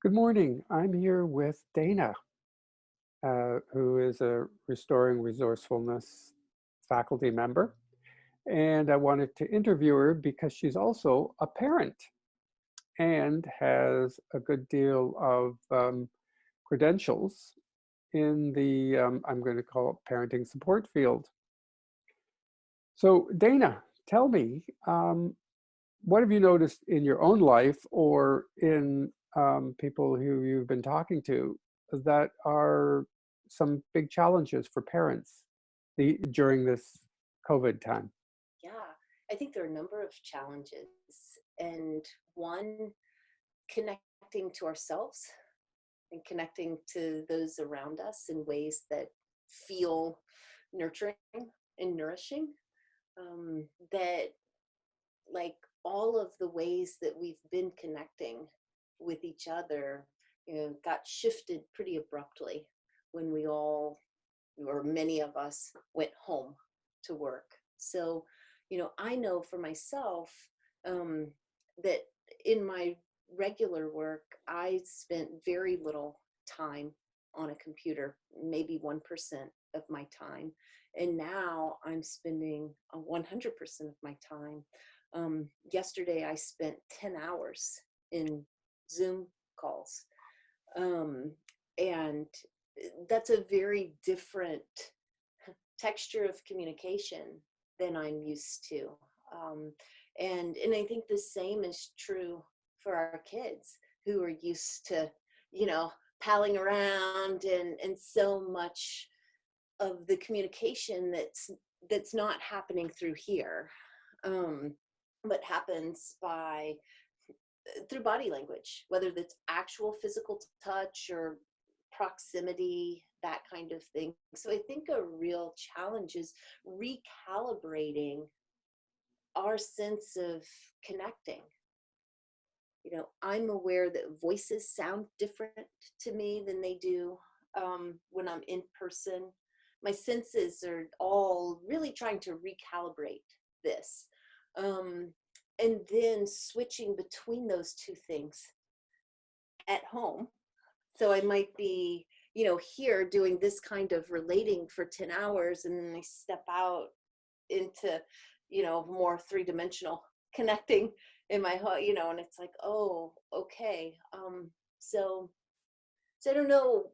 Good morning. I'm here with Dana, who is a Restoring Resourcefulness faculty member. And I wanted to interview her because she's also a parent and has a good deal of credentials in the, I'm going to call it parenting support field. So Dana, tell me, what have you noticed in your own life or in people who you've been talking to that are some big challenges for parents during this COVID time? Yeah, I think there are a number of challenges. And one, connecting to ourselves and connecting to those around us in ways that feel nurturing and nourishing. That, like, all of the ways that we've been connecting with each other, got shifted pretty abruptly when we all, or many of us, went home to work. So, I know for myself, um, that in my regular work, I spent very little time on a computer, maybe 1% of my time. And now I'm spending 100% of my time. Yesterday, I spent 10 hours in Zoom calls. Um, and that's a very different texture of communication than I'm used to. Um, and I think the same is true for our kids who are used to, palling around and so much of the communication that's not happening through here, um, but happens through body language, whether that's actual physical touch or proximity, that kind of thing. So I think a real challenge is recalibrating our sense of connecting. I'm aware that voices sound different to me than they do when I'm in person. My senses are all really trying to recalibrate this. Um, and then switching between those two things at home. So I might be, here doing this kind of relating for 10 hours, and then I step out into, more three-dimensional connecting in my home, and it's like, oh, okay. So, so I don't know,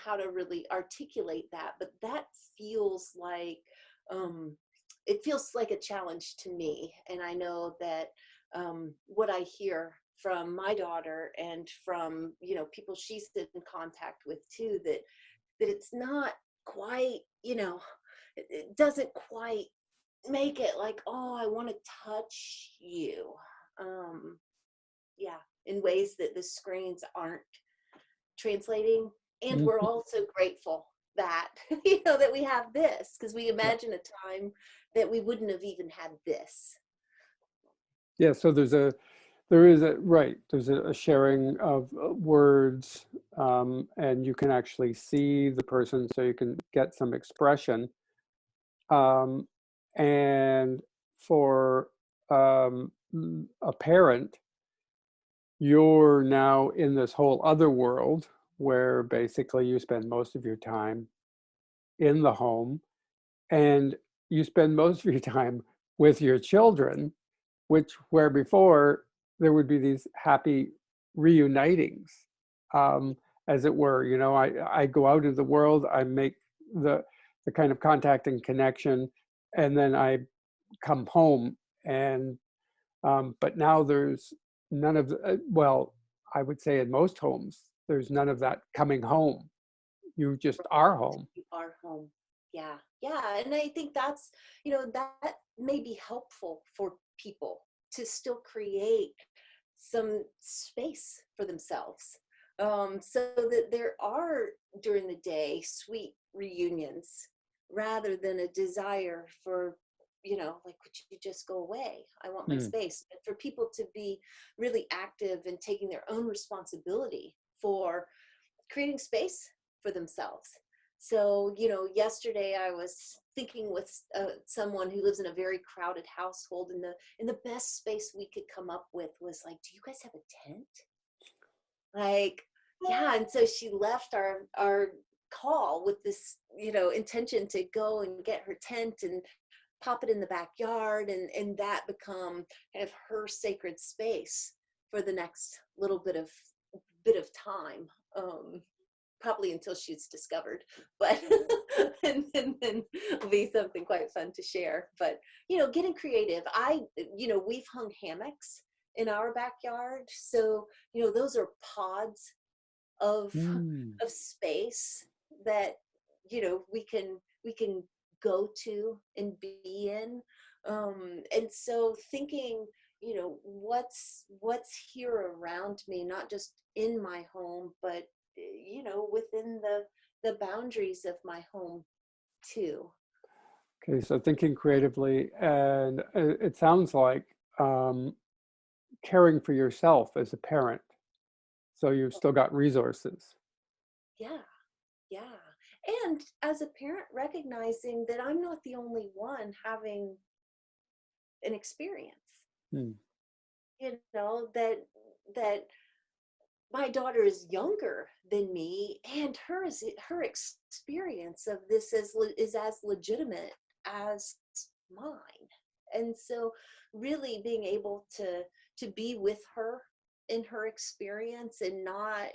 how to really articulate that, but that feels like, um, it feels like a challenge to me. And I know that what I hear from my daughter and from, people she's in contact with too, that it's not quite, it doesn't quite make it like, oh, I want to touch you. Um, yeah, in ways that the screens aren't translating. And we're Mhm. also grateful that, that we have this, because we Yeah. imagine a time that we wouldn't have even had this. Yeah, so there's a sharing of words, and you can actually see the person so you can get some expression. Um, and for a parent, you're now in this whole other world where basically you spend most of your time in the home and you spend most of your time with your children, which where before there would be these happy reunitings, um, as it were. I go out into the world, I make the the kind of contact and connection, and then I come home. And but now there's none of well, I would say in most homes there's none of that coming home. You just are home. You are home. Yeah. Yeah. And I think that's, that may be helpful for people to still create some space for themselves. So that there are during the day sweet reunions rather than a desire for, like, would you just go away? I want my Hmm. space. But for people to be really active and taking their own responsibility for creating space for themselves. So, yesterday I was thinking with someone who lives in a very crowded household, and the best space we could come up with was like, "Do you guys have a tent?" Like, yeah. And so she left our call with this, intention to go and get her tent and pop it in the backyard, and that become kind of her sacred space for the next little bit of time. Probably until she's discovered, but and then it'll be something quite fun to share. But getting creative. We've hung hammocks in our backyard, so those are pods of Mm. of space that we can go to and be in. And so thinking, what's here around me, not just in my home, but within the boundaries of my home too. Okay, so thinking creatively, and it sounds like caring for yourself as a parent. So you've still got resources. Yeah, yeah. And as a parent, recognizing that I'm not the only one having an experience, Hmm. that my daughter is younger than me, and her experience of this is as legitimate as mine. And so really being able to be with her in her experience, and not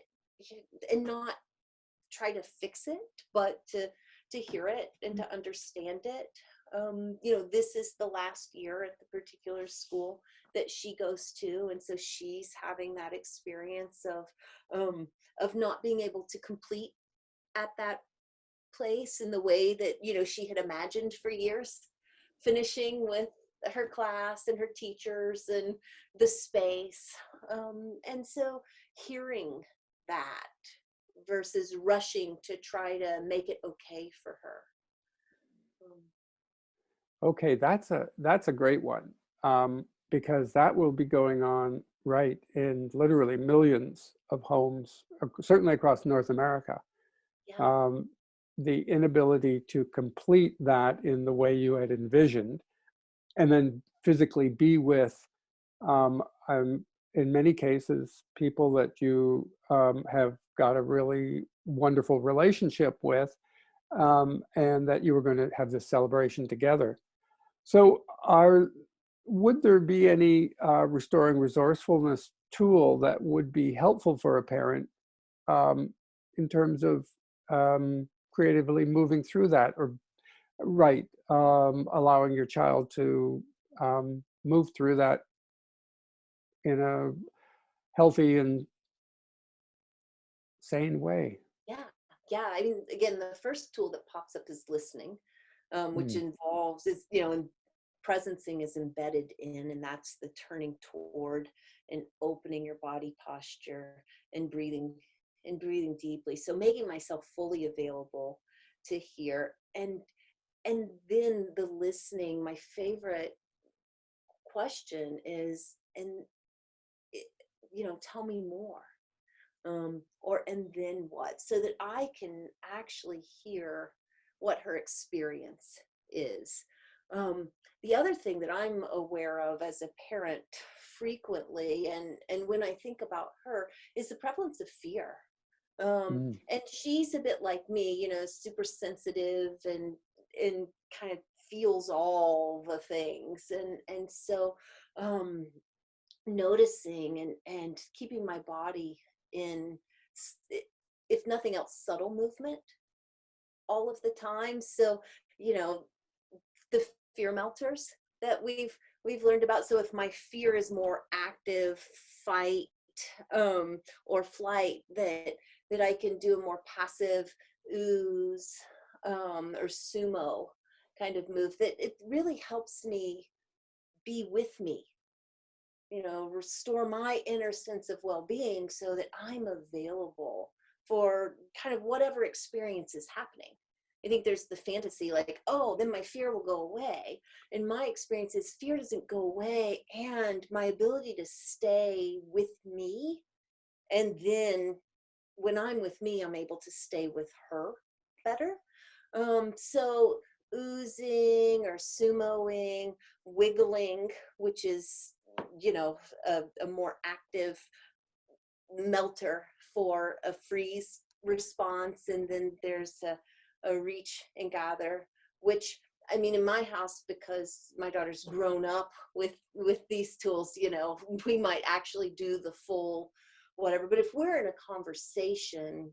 try to fix it, but to hear it and to understand it. This is the last year at the particular school that she goes to, and so she's having that experience of not being able to complete at that place in the way that she had imagined for years, finishing with her class and her teachers and the space. And so hearing that versus rushing to try to make it okay for her. Um, Okay, that's a great one, because that will be going on right in literally millions of homes, certainly across North America. yeah, Um, the inability to complete that in the way you had envisioned, and then physically be with, um, in many cases, people that you have got a really wonderful relationship with, and that you were going to have this celebration together. So, would there be any restoring resourcefulness tool that would be helpful for a parent, um, in terms of creatively moving through that, or right, allowing your child to move through that in a healthy and sane way? yeah, yeah. I mean, again, the first tool that pops up is listening, which Mm. involves is and presencing is embedded in, and that's the turning toward and opening your body posture and breathing deeply. So making myself fully available to hear, and then the listening. My favorite question is, it- tell me more, or and then what, so that I can actually hear what her experience is. um, the other thing that I'm aware of as a parent frequently, and when I think about her, is the prevalence of fear. Mm. And she's a bit like me, super sensitive, and kind of feels all the things, and so um, noticing and keeping my body in, if nothing else, subtle movement all of the time. So you know the fear melters that we've learned about. So if my fear is more active, fight, or flight, that I can do a more passive ooze, or sumo kind of move, that it really helps me be with me, restore my inner sense of well-being, so that I'm available for kind of whatever experience is happening. I think there's the fantasy like, oh, then my fear will go away. And my experience is fear doesn't go away, and my ability to stay with me, and then when I'm with me, I'm able to stay with her better. So oozing or sumoing, wiggling, which is, a more active melter for a freeze response, and then there's a reach and gather, which, I mean, in my house, because my daughter's grown up with these tools, you know, we might actually do the full whatever. But if we're in a conversation,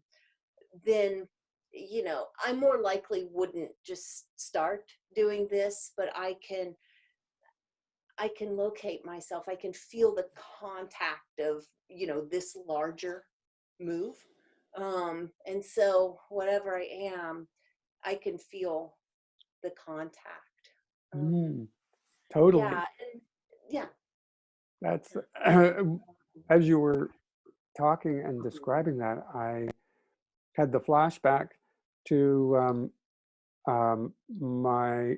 then, you know, I more likely wouldn't just start doing this, but I can locate myself. I can feel the contact of, you know, this larger move. And so whatever I am, I can feel the contact. Mm, totally. Yeah. And yeah. That's as you were talking and describing that, I had the flashback to my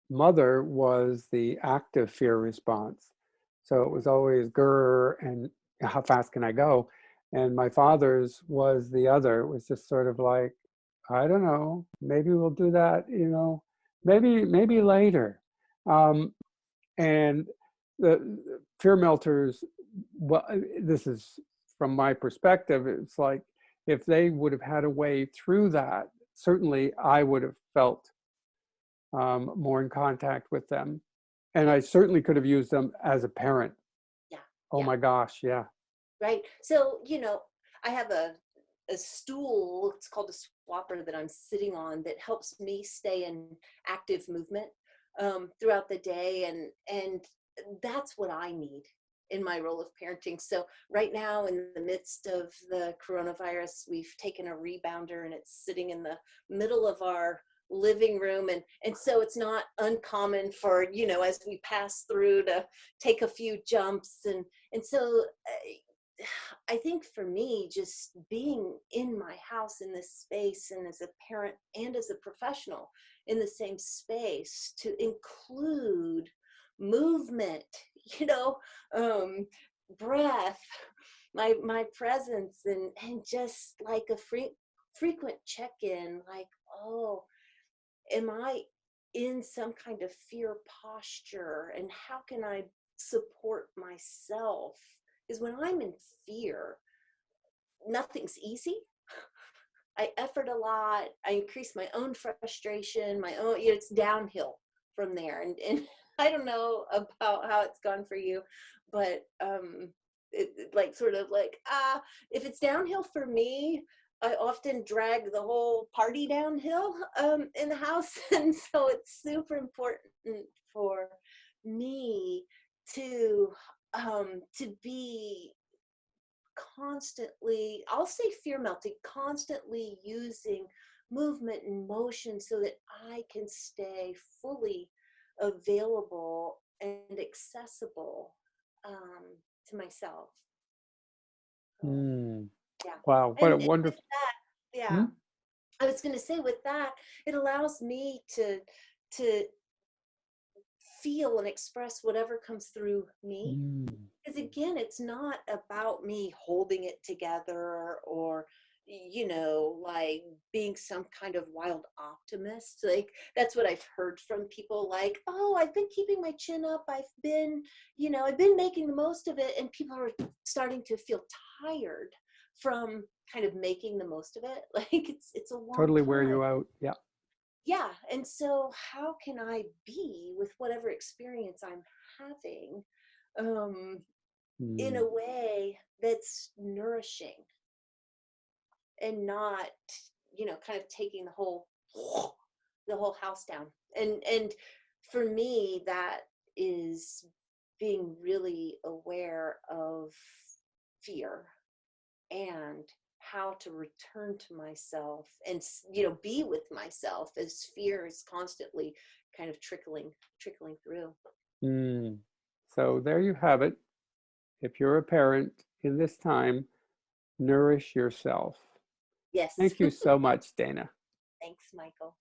mother was the active fear response. So it was always grr and how fast can I go? And my father's was the other. It was just sort of like, I don't know, maybe we'll do that, you know, maybe later. Um, and the fear melters, well, this is from my perspective, it's like if they would have had a way through that, certainly I would have felt more in contact with them. And I certainly could have used them as a parent. Yeah. Oh Yeah. my gosh, yeah. Right. So, you know, I have a stool, it's called a swapper, that I'm sitting on that helps me stay in active movement throughout the day. And that's what I need in my role of parenting. So right now, in the midst of the coronavirus, we've taken a rebounder and it's sitting in the middle of our living room, and so it's not uncommon for, you know, as we pass through, to take a few jumps. And so I think for me, just being in my house in this space, and as a parent and as a professional in the same space, to include movement, you know, um, breath, my presence, and just like a frequent check-in, like, oh, am I in some kind of fear posture, and how can I support myself? Because when I'm in fear, nothing's easy. I effort a lot. I increase my own frustration, my own, you know, it's downhill from there. And I don't know about how it's gone for you, but like sort of like, if it's downhill for me, I often drag the whole party downhill in the house. And so it's super important for me to be constantly, I'll say fear melting, constantly using movement and motion so that I can stay fully available and accessible to myself. So, Mm. yeah. Wow, what a And with wonderful. that, yeah, Hmm? I was going to say, with that, it allows me to feel and express whatever comes through me. Mm. Because again, it's not about me holding it together, or, you know, like being some kind of wild optimist. Like, that's what I've heard from people, like, oh, I've been keeping my chin up. I've been, you know, I've been making the most of it. And people are starting to feel tired from kind of making the most of it. Like, it's a long Totally wear time. you out. Yeah. Yeah. And so how can I be with whatever experience I'm having? Um, in Mm. a way that's nourishing, and not, you know, kind of taking the whole house down. And for me, that is being really aware of fear, and how to return to myself, and, you know, be with myself as fear is constantly kind of trickling through. Mm. So there you have it. If you're a parent in this time, nourish yourself. Yes. Thank you so much, Dana. Thanks, Michael.